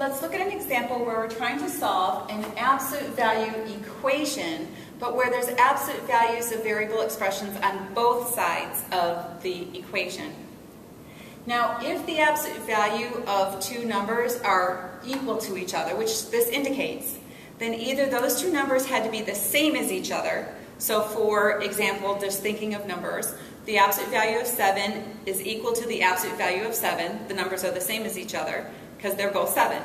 Let's look at an example where we're trying to solve an absolute value equation, but where there's absolute values of variable expressions on both sides of the equation. Now, if the absolute value of two numbers are equal to each other, which this indicates, then either those two numbers had to be the same as each other. So for example, just thinking of numbers, the absolute value of 7 is equal to the absolute value of 7. The numbers are the same as each other because they're both 7.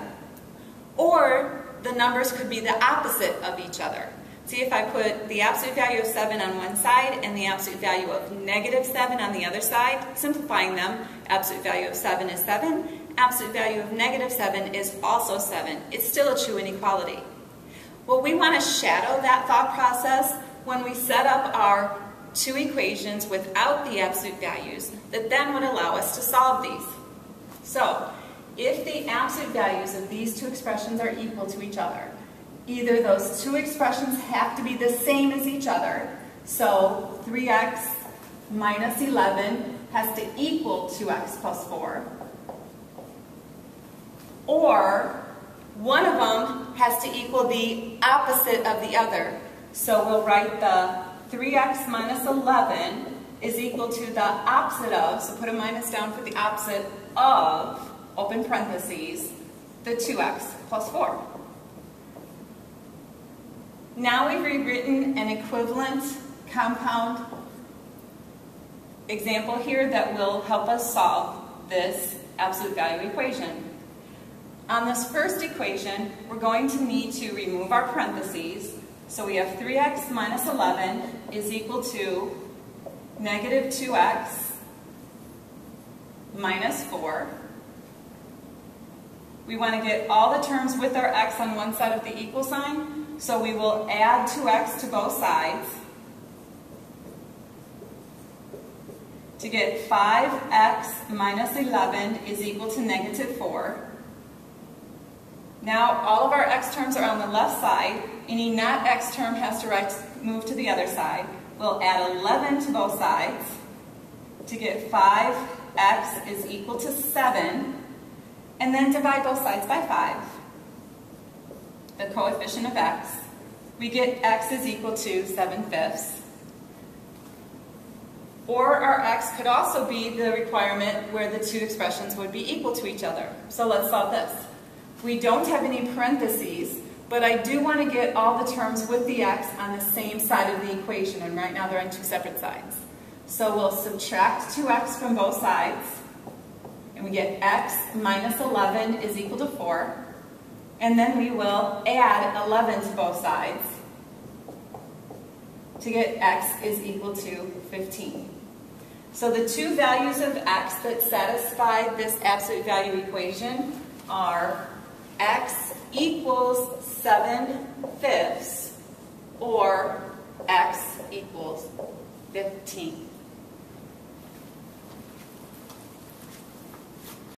Or the numbers could be the opposite of each other. See, if I put the absolute value of 7 on one side and the absolute value of negative 7 on the other side, simplifying them, absolute value of 7 is 7, absolute value of negative 7 is also 7. It's still a true inequality. Well, we want to shadow that thought process when we set up our two equations without the absolute values that then would allow us to solve these. So, if the absolute values of these two expressions are equal to each other, either those two expressions have to be the same as each other, so 3x minus 11 has to equal 2x plus 4, or one of them has to equal the opposite of the other. So we'll write the 3x minus 11 is equal to the opposite of, so put a minus down for the opposite of, open parentheses, the 2x plus 4. Now we've rewritten an equivalent compound example here that will help us solve this absolute value equation. On this first equation, we're going to need to remove our parentheses. So we have 3x minus 11 is equal to negative 2x minus 4. We want to get all the terms with our x on one side of the equal sign, so we will add 2x to both sides to get 5x minus 11 is equal to negative 4. Now all of our x terms are on the left side. Any not x term has to move to the other side. We'll add 11 to both sides to get 5x is equal to 7, and then divide both sides by 5. The coefficient of x. We get x is equal to 7/5. Or our x could also be the requirement where the two expressions would be equal to each other. So let's solve this. We don't have any parentheses, but I do want to get all the terms with the x on the same side of the equation, and right now they're on two separate sides. So we'll subtract 2x from both sides, and we get x minus 11 is equal to 4, and then we will add 11 to both sides to get x is equal to 15. So the two values of x that satisfy this absolute value equation are x equals 7/5 or x equals 15.